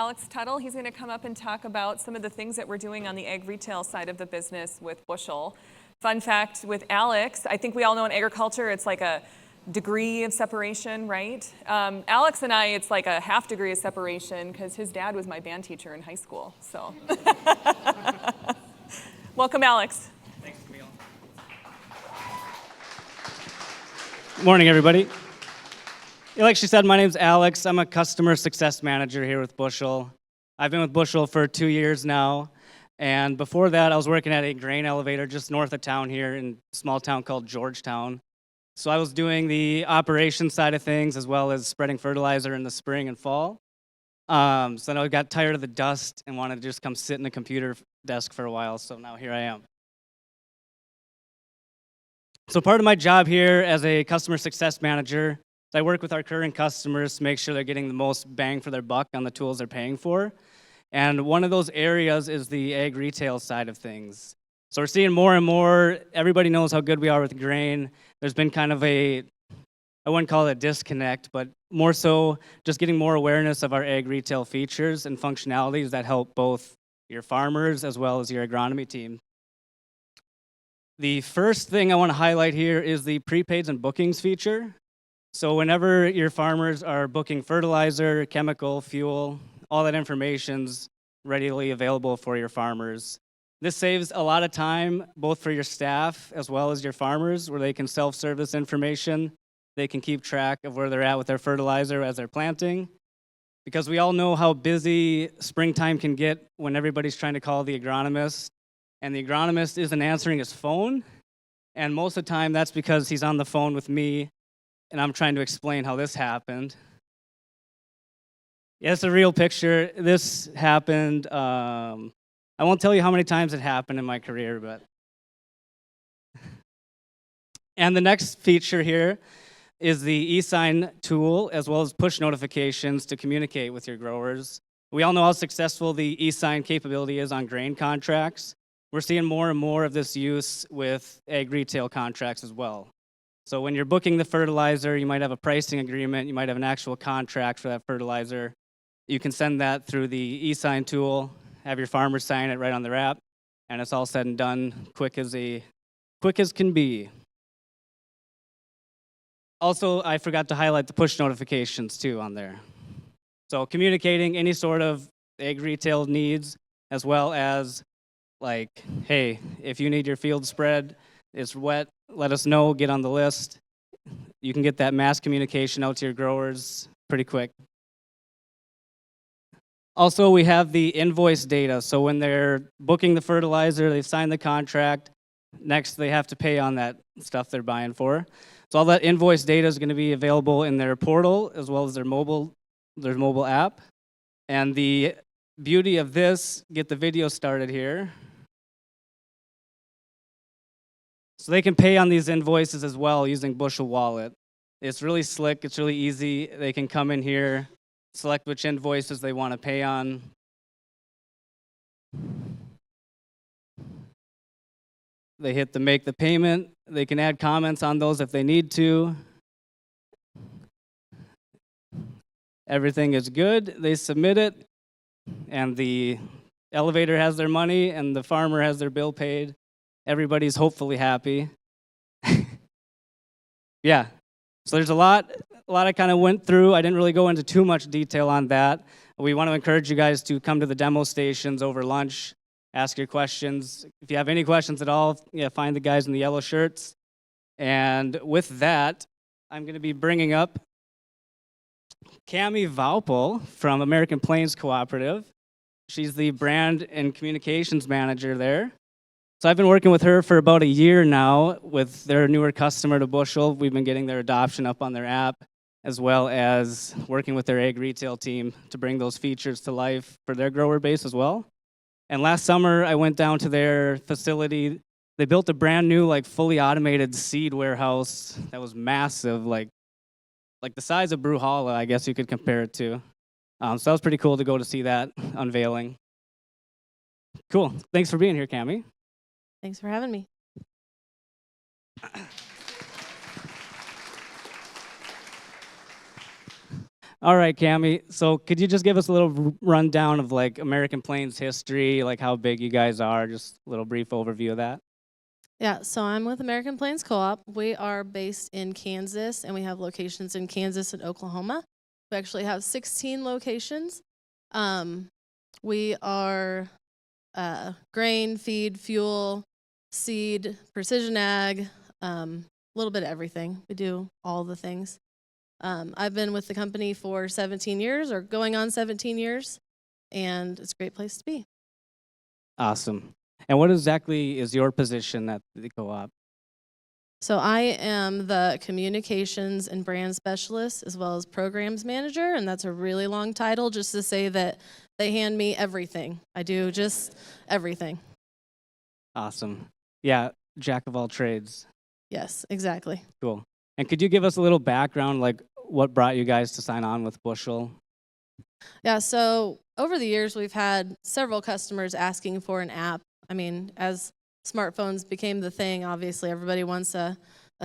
Alex Tuttle. He's going to come up and talk about some of the things that we're doing on the ag retail side of the business with Bushel. Fun fact with Alex, I think we all know in agriculture it's like a degree of separation, right? Alex and I, it's like a half degree of separation because his dad was my band teacher in high school. So, welcome, Alex. Thanks, Camille. Good morning, everybody. Like she said, my name's Alex. I'm a customer success manager here with Bushel. I've been with Bushel for 2 years now. And before that, I was working at a grain elevator just north of town here in a small town called Georgetown. So I was doing the operations side of things as well as spreading fertilizer in the spring and fall. So then I got tired of the dust and wanted to just come sit in the computer desk for a while. So now here I am. So part of my job here as a customer success manager, I work with our current customers to make sure they're getting the most bang for their buck on the tools they're paying for. And one of those areas is the ag retail side of things. So we're seeing more and more, everybody knows how good we are with grain. There's been kind of I wouldn't call it a disconnect, but more so just getting more awareness of our ag retail features and functionalities that help both your farmers as well as your agronomy team. The first thing I want to highlight here is the prepaids and bookings feature. So whenever your farmers are booking fertilizer, chemical, fuel, all that information's readily available for your farmers. This saves a lot of time, both for your staff as well as your farmers, where they can self-serve this information. They can keep track of where they're at with their fertilizer as they're planting. Because we all know how busy springtime can get when everybody's trying to call the agronomist, and the agronomist isn't answering his phone. And most of the time, that's because he's on the phone with me, and I'm trying to explain how this happened. Yeah, it's a real picture. This happened, I won't tell you how many times it happened in my career, but. And the next feature here is the e-sign tool, as well as push notifications to communicate with your growers. We all know how successful the e-sign capability is on grain contracts. We're seeing more and more of this use with ag retail contracts as well. So when you're booking the fertilizer, you might have a pricing agreement, you might have an actual contract for that fertilizer. You can send that through the e-sign tool, have your farmer sign it right on their app, and it's all said and done quick as can be. Also, I forgot to highlight the push notifications too on there. So communicating any sort of ag retail needs, as well as like, hey, if you need your field spread, it's wet, let us know, get on the list. You can get that mass communication out to your growers pretty quick. Also, we have the invoice data. So when they're booking the fertilizer, they've signed the contract. Next, they have to pay on that stuff they're buying for. So all that invoice data is going to be available in their portal as well as their mobile app. And the beauty of this, get the video started here. So they can pay on these invoices as well using Bushel Wallet. It's really slick, it's really easy. They can come in here, select which invoices they want to pay on. They hit the make the payment. They can add comments on those if they need to. Everything is good. They submit it, and the elevator has their money, and the farmer has their bill paid. Everybody's hopefully happy. Yeah, so there's a lot I kind of went through. I didn't really go into too much detail on that. We want to encourage you guys to come to the demo stations over lunch, ask your questions. If you have any questions at all, find the guys in the yellow shirts. And with that, I'm going to be bringing up Cami Vaupel from American Plains Cooperative. She's the brand and communications manager there. So I've been working with her for about a year now with their newer customer to Bushel. We've been getting their adoption up on their app, as well as working with their ag retail team to bring those features to life for their grower base as well. And last summer, I went down to their facility. They built a brand new, fully automated seed warehouse that was massive, like the size of Brewhalla, I guess you could compare it to. So that was pretty cool to go to see that unveiling. Cool. Thanks for being here, Cami. Thanks for having me. All right, Cami. So could you just give us a little rundown of like American Plains history, like how big you guys are, just a little brief overview of that? Yeah, so I'm with American Plains Co-op. We are based in Kansas, and we have locations in Kansas and Oklahoma. We actually have 16 locations. We are grain, feed, fuel, seed, precision ag, a little bit of everything. We do all the things. I've been with the company for 17 years, or going on 17 years, and it's a great place to be. Awesome. And what exactly is your position at the co-op? So I am the communications and brand specialist as well as programs manager, and that's a really long title just to say that they hand me everything. I do just everything. Awesome. Yeah, jack of all trades. Yes, exactly. Cool. And could you give us a little background, like what brought you guys to sign on with Bushel? Yeah, so over the years, we've had several customers asking for an app. I mean, as smartphones became the thing, obviously everybody wants a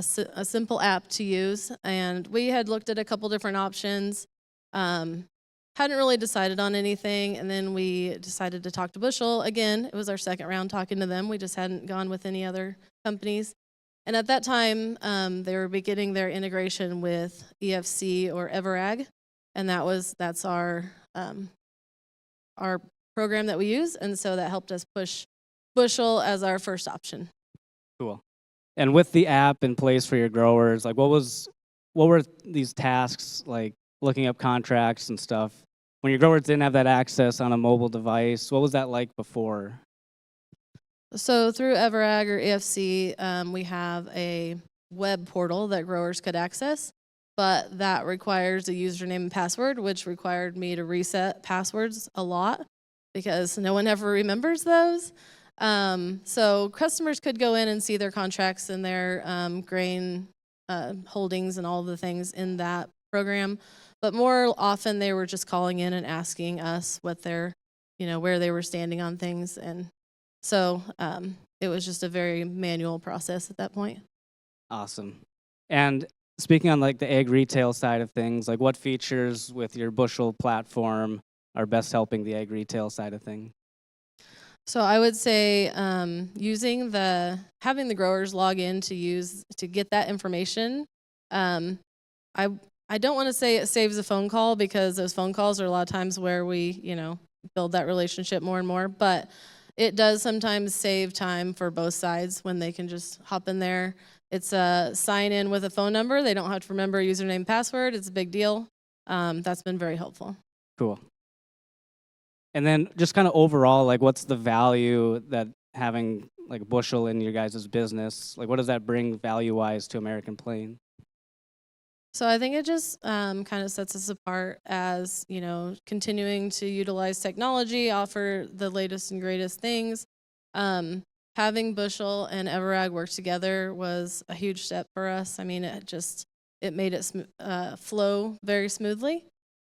simple app to use. And we had looked at a couple different options, hadn't really decided on anything. And then we decided to talk to Bushel. Again, it was our second round talking to them. We just hadn't gone with any other companies. And at that time, they were beginning their integration with EFC or Everag. And that's our program that we use, and so that helped us push Bushel as our first option. Cool. And with the app in place for your growers, like what were these tasks like looking up contracts and stuff? When your growers didn't have that access on a mobile device, what was that like before? So through Everag or EFC, we have a web portal that growers could access, but that requires a username and password, which required me to reset passwords a lot because no one ever remembers those. So customers could go in and see their contracts and their grain holdings and all the things in that program, but more often they were just calling in and asking us what their, where they were standing on things, and so it was just a very manual process at that point. Awesome. And speaking on like the ag retail side of things, like what features with your Bushel platform are best helping the ag retail side of things? So I would say having the growers log in to get that information. I don't want to say it saves a phone call because those phone calls are a lot of times where we build that relationship more and more, but it does sometimes save time for both sides when they can just hop in there. It's a sign in with a phone number. They don't have to remember a username and password. It's a big deal. That's been very helpful. Cool. And then just kind of overall, like what's the value that having like Bushel in your guys' business, like what does that bring value-wise to American Plains? So I think it just kind of sets us apart as, continuing to utilize technology, offer the latest and greatest things. Having Bushel and Everag work together was a huge step for us. I mean, it made it flow very smoothly.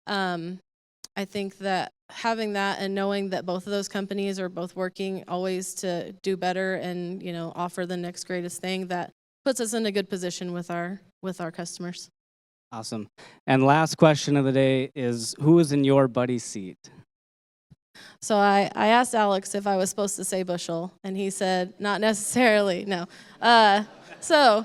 I think that having that and knowing that both of those companies are both working always to do better and, offer the next greatest thing, that puts us in a good position with our customers. Awesome. And last question of the day is, who is in your buddy seat? So I asked Alex if I was supposed to say Bushel, and he said, not necessarily, no. So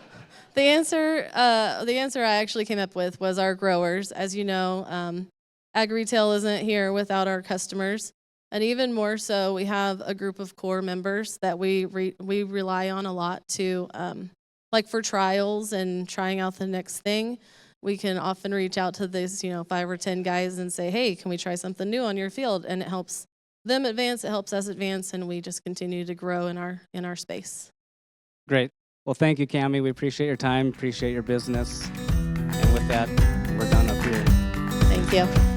the answer I actually came up with was our growers. As you know, ag retail isn't here without our customers. And even more so, we have a group of core members that we rely on a lot to, like for trials and trying out the next thing. We can often reach out to these, 5 or 10 guys and say, hey, can we try something new on your field? And it helps them advance, it helps us advance, and we just continue to grow in our space. Great. Well, thank you, Cami. We appreciate your time, appreciate your business. And with that, we're done up here. Thank you.